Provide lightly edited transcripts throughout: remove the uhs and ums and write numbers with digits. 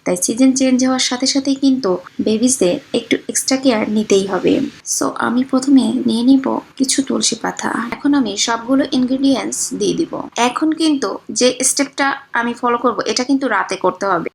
তাই season change হওয়ার সাথে সাথেই কিন্তু বেবিসদের একটু এক্সট্রা কেয়ার নিতেই হবে। সো আমি প্রথমে নিয়ে নিব কিছু তুলসী পাতা। এখন আমি সবগুলো ইনগ্রেডিয়েন্টস দিয়ে দিব। এখন কিন্তু যে স্টেপটা আমি ফলো করব এটা কিন্তু রাতে করতে হবে।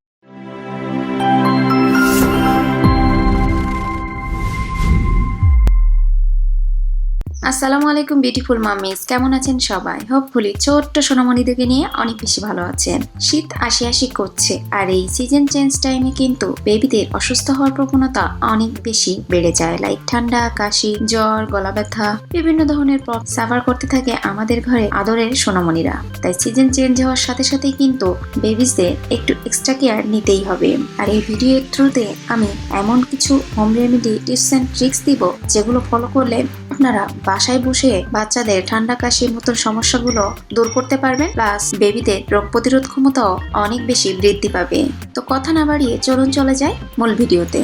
আসসালামু আলাইকুম বিউটিফুল মামিস, কেমন আছেন সবাই? হোপফুলি ছোট্ট সোনামণিদেরকে নিয়ে অনেক বেশি ভালো আছেন। শীত আসি আসি করছে, আর এই সিজন চেঞ্জ টাইমে কিন্তু বেবিদের অসুস্থ হওয়ার প্রবণতা অনেক বেশি বেড়ে যায়। লাইক ঠান্ডা, কাশি, জ্বর, গলা ব্যথা, বিভিন্ন ধরনের প্রবলেম সাফার করতে থাকে আমাদের ঘরে আদরের সোনামণিরা। তাই সিজন চেঞ্জ হওয়ার সাথে সাথেই কিন্তু বেবিসদের একটু এক্সট্রা কেয়ার নিতেই হবে। আর এই ভিডিওর থ্রুতে আমি এমন কিছু home remedy tips and tricks দিব যেগুলো ফলো করলে আপনারা বাসায় বসে বাচ্চাদের ঠান্ডা কাশির মতন সমস্যাগুলো দূর করতে পারবেন, প্লাস বেবিদের রোগ প্রতিরোধ ক্ষমতাও অনেক বেশি বৃদ্ধি পাবে। তো কথা না বাড়িয়ে চলুন চলে যাই মূল ভিডিওতে।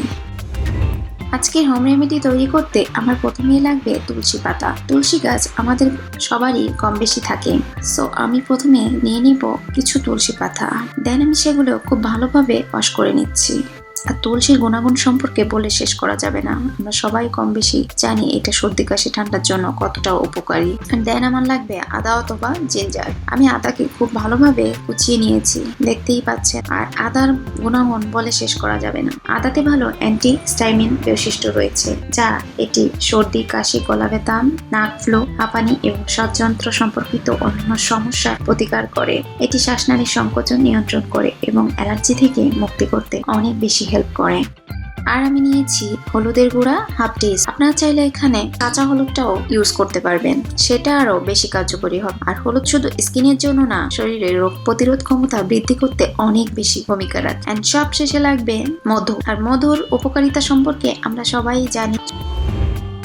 আজকের হোম রেমেডি তৈরি করতে আমার প্রথমেই লাগবে তুলসী পাতা। তুলসী গাছ আমাদের সবারই কম বেশি থাকে। সো আমি প্রথমে নিয়ে নিব কিছু তুলসী পাতা, দেন আমি সেগুলো খুব ভালোভাবে ওয়াশ করে নিচ্ছি। আর তুলসীর গুণাগুণ সম্পর্কে বলে শেষ করা যাবে না, আমরা সবাই কম বেশি জানি এটা সর্দি কাশি ঠান্ডার জন্য কতটা উপকারী। দেন আমার লাগবে আদা অথবা জিঞ্জার। আমি আদাকে খুব ভালোভাবে কুচিয়ে নিয়েছি, দেখতেই পাচ্ছেন। আর আদার গুণাগুণ বলে শেষ করা যাবে না। আদাতে ভালো অ্যান্টি হিস্টামিন বৈশিষ্ট্য রয়েছে, যা এটি সর্দি, কাশি, গলা ব্যথা, নাক ফ্লু, হাঁপানি এবং শ্বাসযন্ত্র সম্পর্কিত অন্যান্য সমস্যার প্রতিকার করে। এটি শ্বাসনালীর সংকোচন নিয়ন্ত্রণ করে এবং অ্যালার্জি থেকে মুক্তি করতে অনেক বেশি হেল্প করে। আর আমি নিয়েছি হলুদের গুঁড়া হাফ টিস্পুন। আপনারা চাইলে এখানে কাঁচা হলুদটাও ইউজ করতে পারবেন, সেটা আরো বেশি কার্যকরী হবে। আর হলুদ শুধু স্কিনের জন্য না, শরীরের রোগ প্রতিরোধ ক্ষমতা বৃদ্ধি করতে অনেক বেশি ভূমিকা রাখে। এন্ড সব শেষে লাগবে মধু। আর মধুর উপকারিতা সম্পর্কে আমরা সবাই জানি।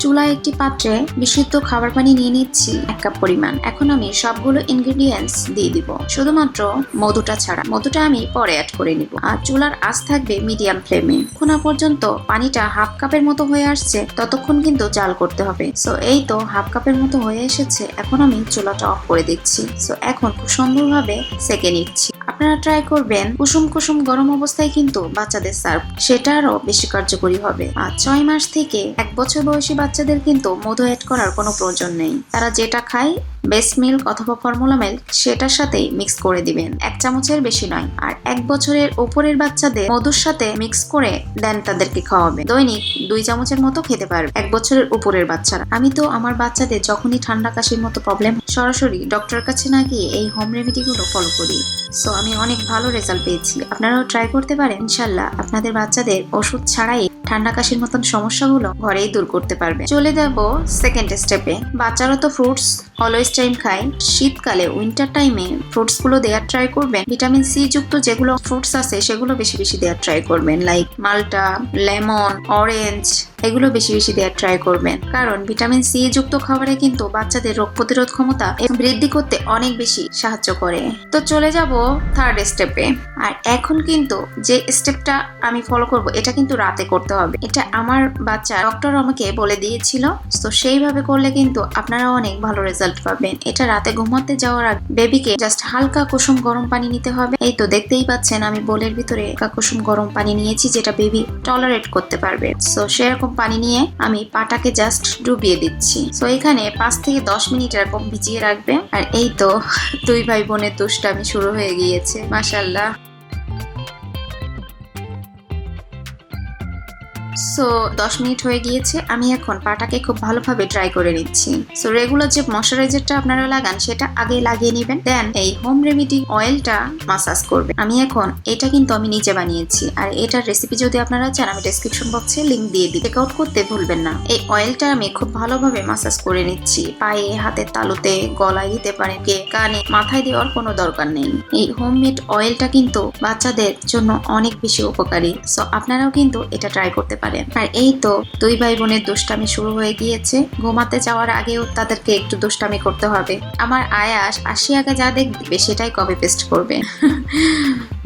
চুলায় একটি পাত্রে বিশুদ্ধ খাবার পানি নিয়ে নিচ্ছি 1 কাপ পরিমাণ। এখন আমি সবগুলো ইনগ্রেডিয়েন্টস দিয়ে দিব, শুধুমাত্র মধুটা ছাড়া। মধুটা আমি পরে অ্যাড করে নিব। আর চুলার আঁচ থাকবে মিডিয়াম ফ্লেমে। এখনো পর্যন্ত পানিটা হাফ কাপের মতো হয়ে আসছে, ততক্ষণ কিন্তু জাল করতে হবে। সো এই তো হাফ কাপের মতো হয়ে এসেছে। এখন আমি চুলাটা অফ করে দিচ্ছি। সো এখন খুব সুন্দরভাবে সেকে নিচ্ছি। আপনারা ট্রাই করবেন কুসুম কুসুম গরম অবস্থায় কিন্তু বাচ্চাদের সার্ভ, সেটা আরো বেশি কার্যকরী হবে। আর 6 মাস থেকে 1 বছর বয়সী বাচ্চাদের কিন্তু মধু অ্যাড করার কোনো প্রয়োজন নেই। তারা যেটা খায় বেস্ট মিল্ক অথবা ফর্মুলা মিল্ক, সেটার সাথেই মিক্স করে দিবেন। 1 চামচের বেশি নয়। আর 1 বছরের উপরের বাচ্চাদের মধুর সাথে মিক্স করে দেন তাদেরকে খাওয়াবেন। দৈনিক 2 চামচের মতো খেতে পারবে 1 বছরের উপরের বাচ্চারা। আমি তো আমার বাচ্চাদের যখনই ঠান্ডা কাশির মতো প্রবলেম, সরাসরি ডক্টরের কাছে না গিয়ে এই হোম রেমেডি গুলো ফলো করি। সো আমি অনেক ভালো রেজাল্ট পেয়েছি। আপনারাও ট্রাই করতে পারেন। ইনশাল্লাহ আপনাদের বাচ্চাদের ওষুধ ছাড়াই ঠান্ডা কাশির মতন সমস্যাগুলো ঘরেই দূর করতে পারবে। চলে যাব সেকেন্ড স্টেপে। বাচ্চারা তো ফ্রুটস অলওয়েজ টাইম খায়। শীতকালে উইন্টার টাইমে ফ্রুটস গুলো দেওয়ার ট্রাই করবেন। ভিটামিন সি যুক্ত যেগুলো ফ্রুটস আছে সেগুলো বেশি বেশি দেওয়ার ট্রাই করবেন। লাইক মাল্টা, লেমন, অরেঞ্জ, এগুলো বেশি বেশি দেওয়ার ট্রাই করবেন। কারণ ভিটামিন সি যুক্ত খাবারে কিন্তু বাচ্চাদের রোগ প্রতিরোধ ক্ষমতা বৃদ্ধি করতে অনেক বেশি সাহায্য করে। তো চলে যাব থার্ড স্টেপে। আর এখন কিন্তু যে স্টেপটা আমি ফলো করব এটা কিন্তু রাতে করতে হবে। এটা আমার বাচ্চা ডক্টর আমাকে বলে দিয়েছিল। তো সেইভাবে করলে কিন্তু আপনারা অনেক ভালো রেজাল্ট পাবেন। এটা রাতে ঘুমাতে যাওয়ার আগে বেবিকে জাস্ট হালকা কুসুম গরম পানি নিতে হবে। এই তো দেখতেই পাচ্ছেন আমি বোলের ভিতরে কুসুম গরম পানি নিয়েছি, যেটা বেবি টলারেট করতে পারবে। সো সেরকম পানি নিয়ে আমি পাটাকে জাস্ট ডুবিয়ে দিচ্ছি। সো এখানে 5 থেকে 10 মিনিট এরকম ভিজিয়ে রাখবে। আর এই তো 2 ভাই বোনের দুষ্টামি শুরু হয়ে গিয়েছে, মাশাআল্লাহ। সো 10 মিনিট হয়ে গিয়েছে। আমি এখন পাটাকে খুব ভালোভাবে ড্রাই করে নিচ্ছি। সো রেগুলার যে ময়শ্চারাইজারটা আপনারা লাগান সেটা আগে লাগিয়ে নেবেন, দেন এই হোম রেমেডি অয়েলটা মাসাজ করবেন। আমি এখন এটা কিন্তু আমি নিজে বানিয়েছি। আর এটার রেসিপি যদি আপনারা চান আমি ডেসক্রিপশন বক্সে লিংক দিয়ে দিই, চেক আউট করতে ভুলবেন না। এই অয়েলটা আমি খুব ভালোভাবে মাসাজ করে নিচ্ছি। পায়ে, হাতের তালুতে, গলায় দিতে পারেন, কানে, মাথায় দেওয়ার কোনো দরকার নেই। এই হোমমেড অয়েলটা কিন্তু বাচ্চাদের জন্য অনেক বেশি উপকারী। সো আপনারাও কিন্তু এটা ট্রাই করতে পারেন। আর এই তো 2 ভাই বোনের দুষ্টামি শুরু হয়ে গিয়েছে। ঘুমাতে যাওয়ার আগেও তাদেরকে একটু দুষ্টামি করতে হবে। আমার আয়াস 80 আগে যা দেখবে সেটাই কপি পেস্ট করবে।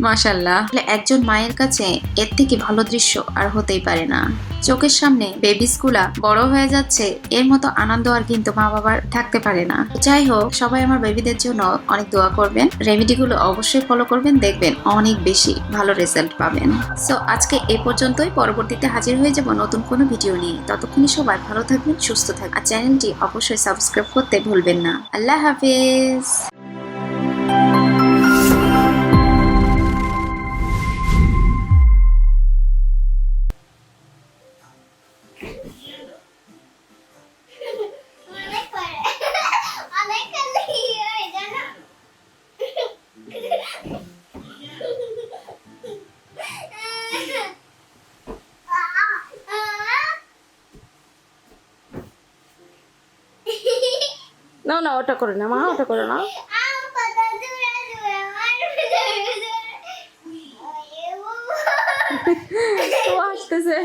মাশাআল্লাহ। একজন মায়ের কাছে এর থেকে ভালো দৃশ্য আর হতেই পারে না। চোখের সামনে বেবিস গুলা বড় হয়ে যাচ্ছে, এর মতো আনন্দ আর কিন্তু মা বাবার থাকতে পারে না। যাই হোক, সবাই আমার বেবিদের জন্য অনেক দোয়া করবেন, রেমেডি গুলো অবশ্যই ফলো করবেন, দেখবেন অনেক বেশি ভালো রেজাল্ট পাবেন। সো আজকে এই পর্যন্তই, পরবর্তীতে হাজির হয়ে যাব নতুন কোনো ভিডিও নিয়ে। ততক্ষণে সবাই ভালো থাকবেন, সুস্থ থাকবেন, আর চ্যানেলটি অবশ্যই সাবস্ক্রাইব করতে ভুলবেন না। আল্লাহ হাফেজ। না না, ওটা করে না মা, ওটা করে না। ও আসতেছে।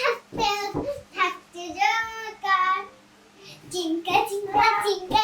থাকতে থাকতে জমকার চিঙ্কা চিঙ্কা চিঙ্কা